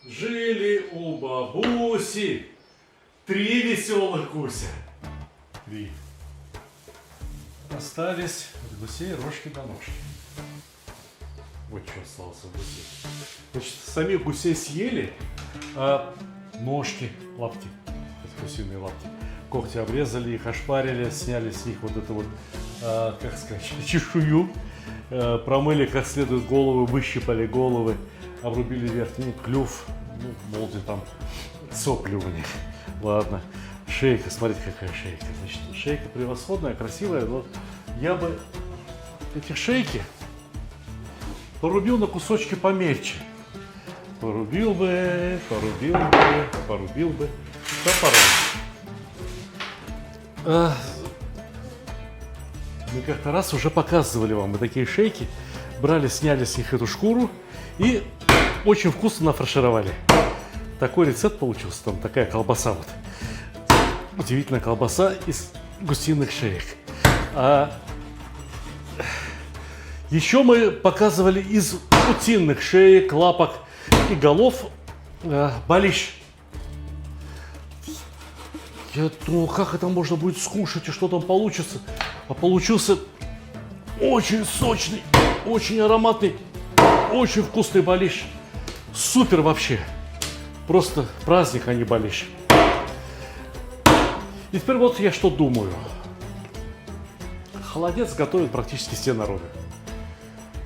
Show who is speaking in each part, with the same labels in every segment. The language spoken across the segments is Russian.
Speaker 1: Жили у бабуси 3 веселых гуся. 3. Остались от гусей рожки до ножки. Вот что осталось от гусей. Значит, самих гусей съели, а ножки, лапти, гусиные лапти, когти обрезали, их ошпарили, сняли с них вот эту вот, как сказать, чешую, промыли как следует головы, выщипали головы, обрубили верхний клюв, ну, молди там, сопли у них. Ладно. Шейка, смотрите, какая шейка. Значит, шейка превосходная, красивая, но я бы эти шейки порубил на кусочки помельче. Порубил бы топором. Мы как-то раз уже показывали вам мы такие шейки. Брали, сняли с них эту шкуру и очень вкусно нафаршировали. Такой рецепт получился, там такая колбаса вот. Удивительная колбаса из гусиных шеек. Еще мы показывали из утиных шеек, лапок и голов балиш. Я думал, как это можно будет скушать и что там получится. А получился очень сочный, очень ароматный, очень вкусный балиш. Супер вообще. Просто праздник, а не балиш. И теперь вот я что думаю. Холодец готовят практически все народы.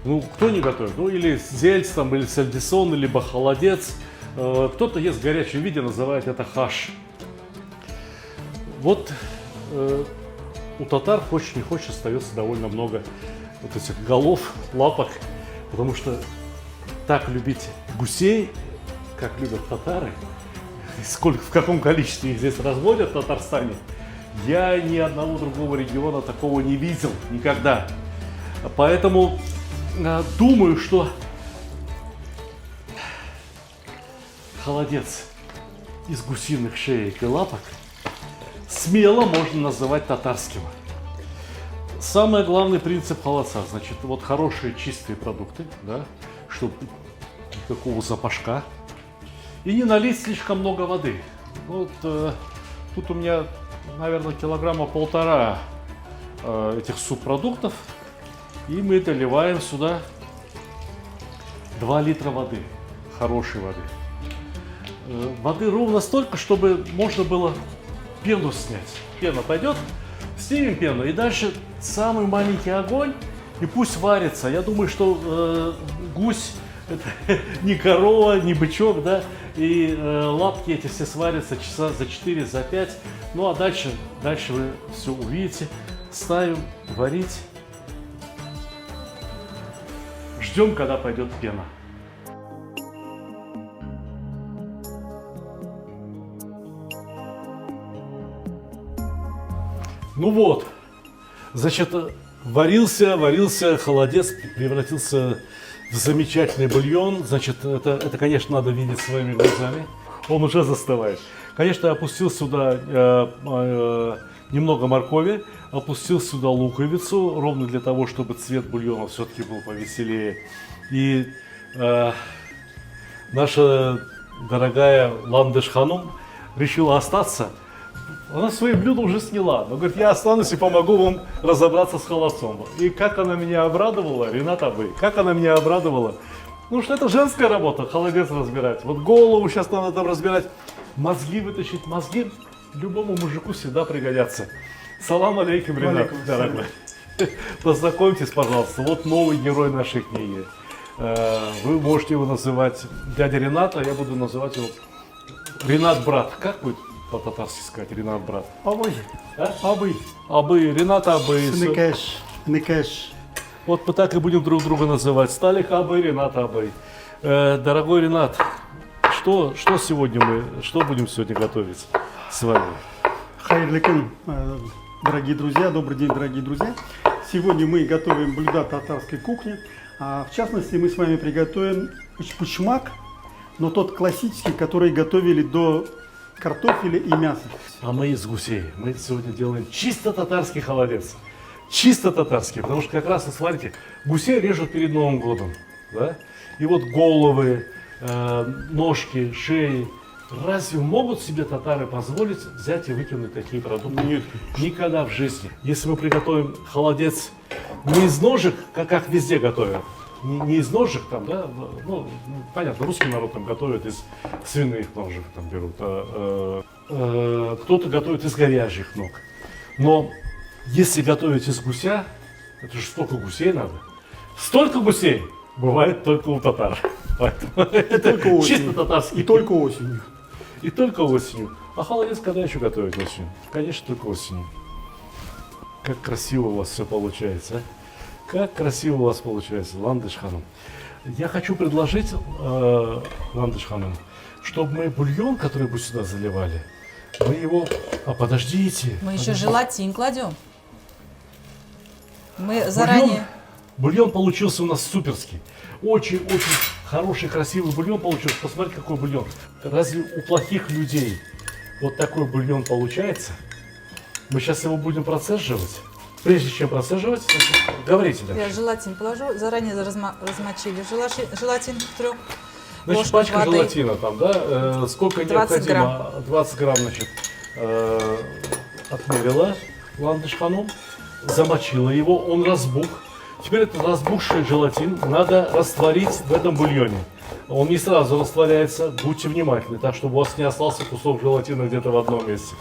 Speaker 1: Ну, кто не готовит? Ну, или зельц, там, или сальдисон, либо холодец. Кто-то ест в горячем виде, называет это хаш. Вот у татар, хочешь не хочешь, остается довольно много вот этих голов, лапок. Потому что так любить гусей, как любят татары, сколько, в каком количестве их здесь разводят в Татарстане, я ни одного другого региона такого не видел никогда. Поэтому думаю, что холодец из гусиных шеек и лапок смело можно называть татарским. Самый главный принцип холодца, значит, вот хорошие чистые продукты, да, чтобы никакого запашка. И не налить слишком много воды. Вот тут у меня, наверное, 1,5 килограмма этих субпродуктов. И мы доливаем сюда 2 литра воды, хорошей воды. Воды ровно столько, чтобы можно было пену снять. Пена пойдет, снимем пену. И дальше самый маленький огонь, и пусть варится. Я думаю, что гусь это не корова, не бычок, да, и лапки эти все сварятся часа за 4, за 5. Ну а дальше вы все увидите. Ставим варить. Ждем, когда пойдет пена. Ну вот, значит, варился холодец, превратился в замечательный бульон. Значит, это, конечно, надо видеть своими глазами. Он уже застывает. Конечно, я опустил сюда немного моркови, опустил сюда луковицу, ровно для того, чтобы цвет бульона все-таки был повеселее. И наша дорогая Ландыш Ханум решила остаться. Она свои блюда уже сняла, но говорит, я останусь и помогу вам разобраться с холодцом. И как она меня обрадовала, Ринат Абый, как она меня обрадовала. Ну что это женская работа, холодец разбирать. Вот голову сейчас надо там разбирать, мозги вытащить. Мозги любому мужику всегда пригодятся. Салам алейкум, Ринат, дорогой. Познакомьтесь, пожалуйста, вот новый герой нашей книги. Вы можете его называть дядя Ринат, а я буду называть его Ринат брат. Как будет по-татарски сказать Ринат брат?
Speaker 2: Абый.
Speaker 1: А? Абый. Абый, Ринат Абый.
Speaker 2: Никэш.
Speaker 1: Вот мы так и будем друг друга называть. Сталик Абый, Ринат Абый. Дорогой Ринат, что будем сегодня готовить с вами?
Speaker 2: Хайрликан, дорогие друзья, добрый день, дорогие друзья. Сегодня мы готовим блюда татарской кухни. В частности, мы с вами приготовим пучмак, но тот классический, который готовили до картофеля и мяса.
Speaker 1: А мы из гусей. Мы сегодня делаем чисто татарский холодец. чисто татарский, потому что как раз, вот смотрите, гусей режут перед Новым годом, да? И вот головы, ножки, шеи. Разве могут себе татары позволить взять и выкинуть такие продукты?
Speaker 2: Нет.
Speaker 1: Никогда в жизни. Если мы приготовим холодец не из ножек, как везде готовят, не из ножек там, да, ну, понятно, русский народ там готовит из свиных ножек там берут, кто-то готовит из говяжьих ног. Но если готовить из гуся, это же столько гусей надо. Столько гусей бывает только у татар. Поэтому это
Speaker 2: только
Speaker 1: чисто
Speaker 2: осенью.
Speaker 1: татарский.
Speaker 2: И только осенью.
Speaker 1: И только осенью. А холодец когда еще готовить осенью? Конечно, только осенью. Как красиво у вас все получается, а? Как красиво у вас получается, Ландыш ханым. Я хочу предложить, Ландыш ханым, чтобы мы бульон, который бы сюда заливали, мы его... А подождите.
Speaker 3: Мы еще
Speaker 1: подождите.
Speaker 3: желатин кладем. Мы заранее...
Speaker 1: Бульон получился у нас суперский. Очень-очень хороший, красивый бульон получился. Посмотрите, какой бульон. Разве у плохих людей вот такой бульон получается? Мы сейчас его будем процеживать. Прежде чем процеживать, значит, говорите
Speaker 3: Я
Speaker 1: дальше.
Speaker 3: желатин положу. Заранее размочили желатин в 3
Speaker 1: Значит,
Speaker 3: ложках
Speaker 1: пачка
Speaker 3: воды.
Speaker 1: желатина там, да? Сколько
Speaker 3: 20
Speaker 1: необходимо? 20 грамм, значит, отмерила Ландыш ханым, замочила его, он разбух. Теперь этот разбухший желатин надо растворить в этом бульоне. Он не сразу растворяется, будьте внимательны, так чтобы у вас не остался кусок желатина где-то в одном месте.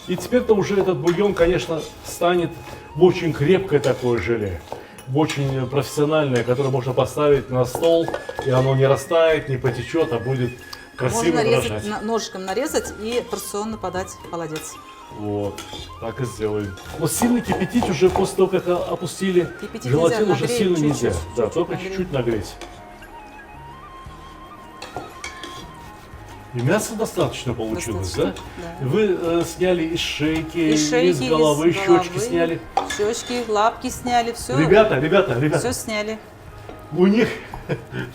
Speaker 1: И теперь-то уже этот бульон, конечно, станет в очень крепкое такое желе, в очень профессиональное, которое можно поставить на стол, и оно не растает, не потечет, а будет красиво
Speaker 3: Можно
Speaker 1: дрожать.
Speaker 3: нарезать, ножиком нарезать и порционно подать в холодец.
Speaker 1: Вот, так и сделаем. Но сильно кипятить уже после того, как опустили
Speaker 3: Кипятить
Speaker 1: желатин,
Speaker 3: нельзя,
Speaker 1: уже
Speaker 3: нагреть
Speaker 1: сильно
Speaker 3: чуть-чуть,
Speaker 1: нельзя. Да,
Speaker 3: чуть-чуть
Speaker 1: только
Speaker 3: нагреть.
Speaker 1: чуть-чуть нагреть. И мяса достаточно получилось,
Speaker 3: Достаточно,
Speaker 1: да?
Speaker 3: да.
Speaker 1: Вы сняли из шейки,
Speaker 3: Из шейки,
Speaker 1: из головы, щечки сняли.
Speaker 3: Щечки, лапки сняли, все.
Speaker 1: Ребята,
Speaker 3: Все сняли.
Speaker 1: у них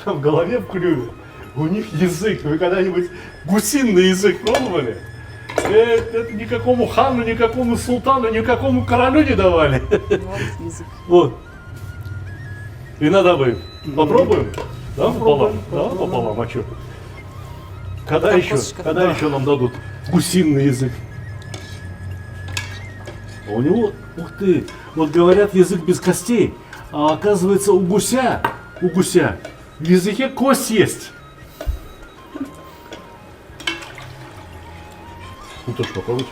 Speaker 1: там в голове в клюве, у них язык. Вы когда-нибудь гусиный язык пробовали? Это никакому хану, никакому султану, никакому королю не давали.
Speaker 3: Вот язык.
Speaker 1: Вот. И надо бы. Попробуем? Да,
Speaker 2: Попробуем,
Speaker 1: пополам? Да,
Speaker 2: попробуем.
Speaker 1: пополам, а что? Когда
Speaker 3: Там
Speaker 1: еще?
Speaker 3: косточка.
Speaker 1: Когда еще нам дадут гусиный язык? А у него, ух ты, вот говорят язык без костей, а оказывается у гуся в языке кость есть. Ну тоже попробуйте.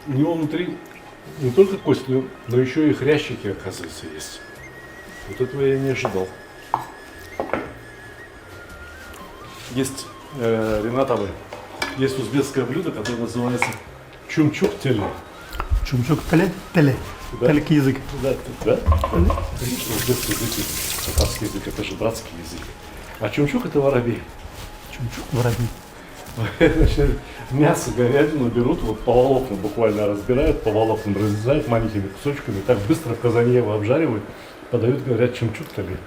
Speaker 1: У него внутри не только кость, но еще и хрящики, оказывается, есть. Вот этого я не ожидал. Есть, Ренатовы, есть узбекское блюдо, которое называется чумчук теле.
Speaker 2: Чумчук теле.
Speaker 1: Да.
Speaker 2: Телек язык.
Speaker 1: Да, да? Конечно, узбекский язык, татарский язык, это же братский язык. А чумчук это воробей.
Speaker 2: Чумчук воробей.
Speaker 1: Значит, мясо, говядину берут, вот по волокнам буквально разбирают, по волокнам разрезают маленькими кусочками, так быстро в казане его обжаривают, подают, говорят, чумчук теле.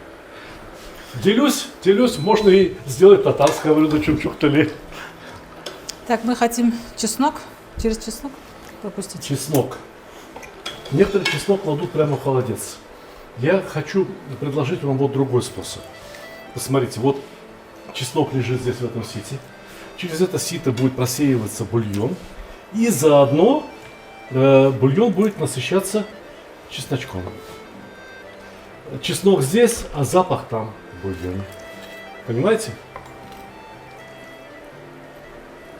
Speaker 1: Делюсь, можно и сделать татарское блюдо чумчук теле.
Speaker 3: Так, мы хотим чеснок. Через чеснок пропустить.
Speaker 1: Чеснок. Некоторые чеснок кладут прямо в холодец. Я хочу предложить вам вот другой способ. Посмотрите, вот чеснок лежит здесь в этом сите. Через это сито будет просеиваться бульон. И заодно бульон будет насыщаться чесночком. Чеснок здесь, а запах там в бульоне. Понимаете?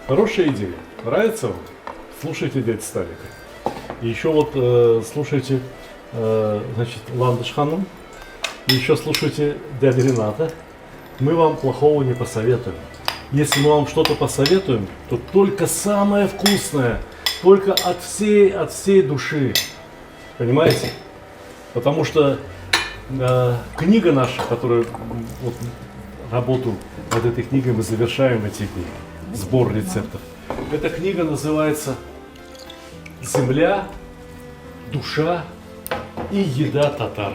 Speaker 1: Хорошая идея. Нравится вам? Слушайте дядь Сталика. И еще вот слушайте, значит, Ландыш ханым. И еще слушайте дядя Рената. Мы вам плохого не посоветуем. Если мы вам что-то посоветуем, то только самое вкусное, только от всей души. Понимаете? Потому что книга наша, которую вот, работу над этой книгой мы завершаем эти дни, сбор рецептов. Эта книга называется «Земля, душа и еда татар».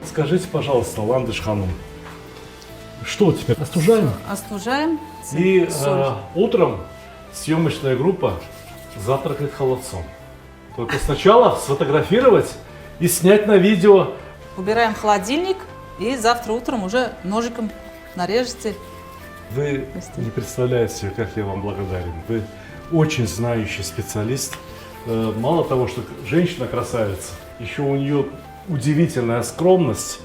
Speaker 1: Скажите, пожалуйста, Ландыш ханым, что теперь? Остужаем?
Speaker 3: Остужаем.
Speaker 1: И
Speaker 3: Соль.
Speaker 1: утром съемочная группа завтракает холодцом. Только сначала сфотографировать и снять на видео.
Speaker 3: Убираем холодильник и завтра утром уже ножиком нарежете.
Speaker 1: Вы не представляете, как я вам благодарен. Вы очень знающий специалист. Мало того, что женщина красавица, еще у нее удивительная скромность.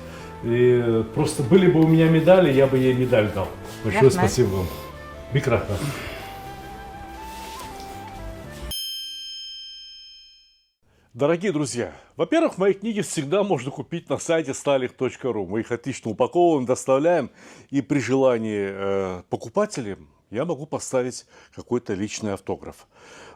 Speaker 1: И просто были бы у меня медали, я бы ей медаль дал. Большое спасибо вам. Бикратно. Дорогие друзья, во-первых, мои книги всегда можно купить на сайте stalik.ru. Мы их отлично упаковываем, доставляем. И при желании покупателям я могу поставить какой-то личный автограф.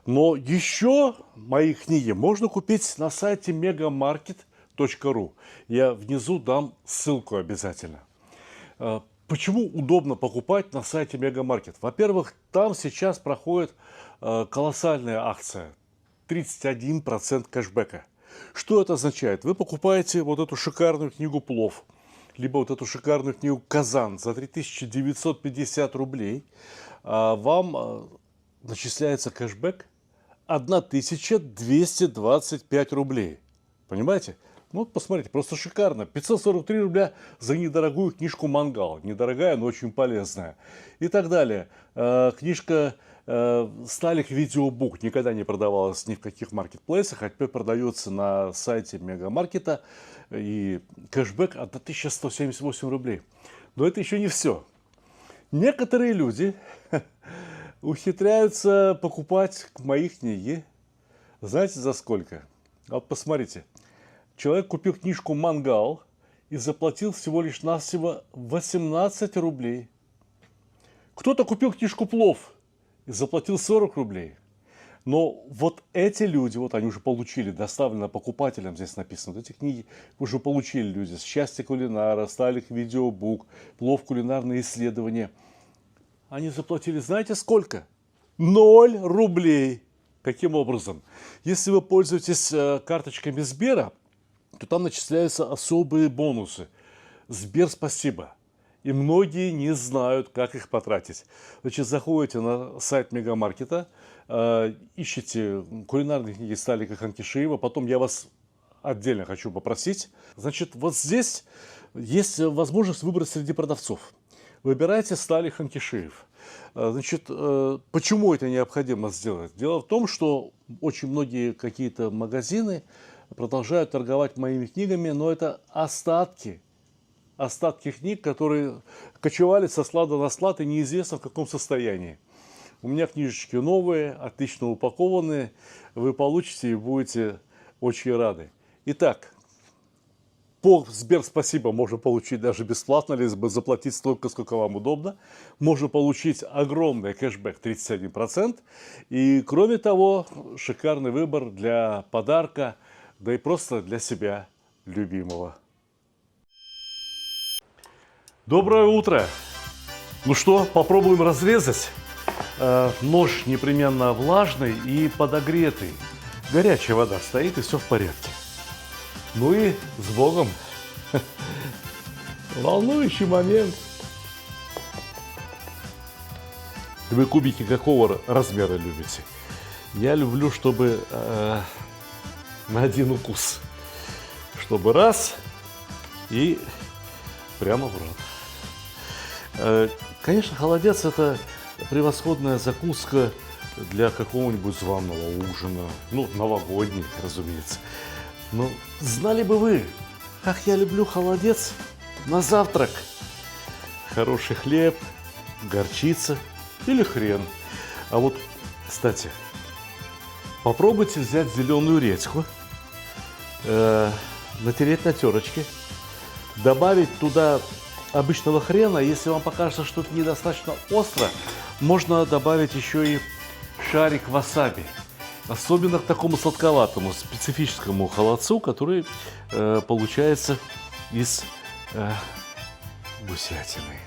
Speaker 1: Но еще мои книги можно купить на сайте megamarket.ru. Я внизу дам ссылку обязательно. Почему удобно покупать на сайте Мегамаркет? Во-первых, там сейчас проходит колоссальная акция. 31% кэшбэка. Что это означает? Вы покупаете вот эту шикарную книгу «Плов», либо вот эту шикарную книгу «Казан» за 3950 рублей, а вам начисляется кэшбэк 1225 рублей. Понимаете? Ну, посмотрите, просто шикарно. 543 рубля за недорогую книжку «Мангал». Недорогая, но очень полезная. И так далее. Книжка «Сталик Видеобук» никогда не продавалась ни в каких маркетплейсах, а теперь продается на сайте Мегамаркета. И кэшбэк 1178 рублей. Но это еще не все. Некоторые люди ухитряются покупать мои книги. Знаете, за сколько? Вот посмотрите. Человек купил книжку «Мангал» и заплатил всего лишь навсего 18 рублей. Кто-то купил книжку «Плов» и заплатил 40 рублей. Но вот эти люди, вот они уже получили, доставлено покупателям, здесь написано, вот эти книги уже получили люди. «Счастье кулинара», «Сталик Видеобук», «Плов. Кулинарные исследования». Они заплатили, знаете сколько? 0 рублей. Каким образом? Если вы пользуетесь карточками Сбера, то там начисляются особые бонусы. Сбер спасибо. И многие не знают, как их потратить. Значит, заходите на сайт Мегамаркета, ищите кулинарные книги Сталика Ханкишиева. Потом я вас отдельно хочу попросить. Значит, вот здесь есть возможность выбрать среди продавцов. Выбирайте Сталик Ханкишиев. Значит, почему это необходимо сделать? Дело в том, что очень многие какие-то магазины продолжают торговать моими книгами, но это остатки книг, которые кочевали со склада на склад и неизвестно в каком состоянии. У меня книжечки новые, отлично упакованные, вы получите и будете очень рады. Итак, по Сбер спасибо можно получить даже бесплатно, либо заплатить столько, сколько вам удобно. Можно получить огромный кэшбэк 31%. И кроме того, шикарный выбор для подарка, да и просто для себя любимого. Доброе утро! Ну что, попробуем разрезать. Нож непременно влажный и подогретый. Горячая вода стоит, и все в порядке. Ну и с Богом. Волнующий момент. Вы кубики какого размера любите? Я люблю, чтобы на один укус. Чтобы раз и прямо в рот. Конечно, холодец — это превосходная закуска для какого-нибудь званого ужина. Ну, новогодний, разумеется. Но знали бы вы, как я люблю холодец на завтрак. Хороший хлеб, горчица или хрен. А вот, кстати, попробуйте взять зеленую редьку, натереть на терочке, добавить туда обычного хрена. Если вам покажется, что это недостаточно остро, можно добавить еще и шарик васаби. Особенно к такому сладковатому, специфическому холодцу, который получается из гусятины.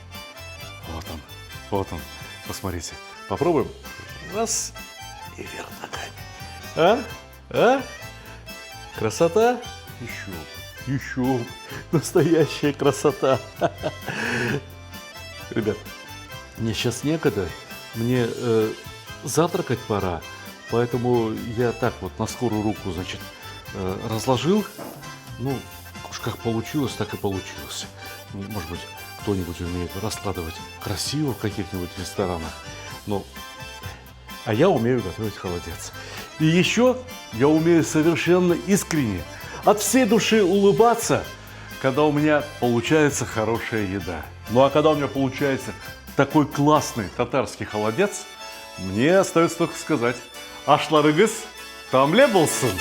Speaker 1: Вот он. Посмотрите. Попробуем. Раз. И вверх ногами. А? Красота? Еще. Настоящая красота. Ребят, мне сейчас некогда. Мне завтракать пора, поэтому я так вот на скорую руку, значит, разложил. Ну, уж как получилось, так и получилось. Может быть, кто-нибудь умеет раскладывать красиво в каких-нибудь ресторанах. Ну, а я умею готовить холодец. И еще я умею совершенно искренне, от всей души улыбаться, когда у меня получается хорошая еда. Ну а когда у меня получается такой классный татарский холодец, мне остается только сказать: ашларыгыз там леболсын.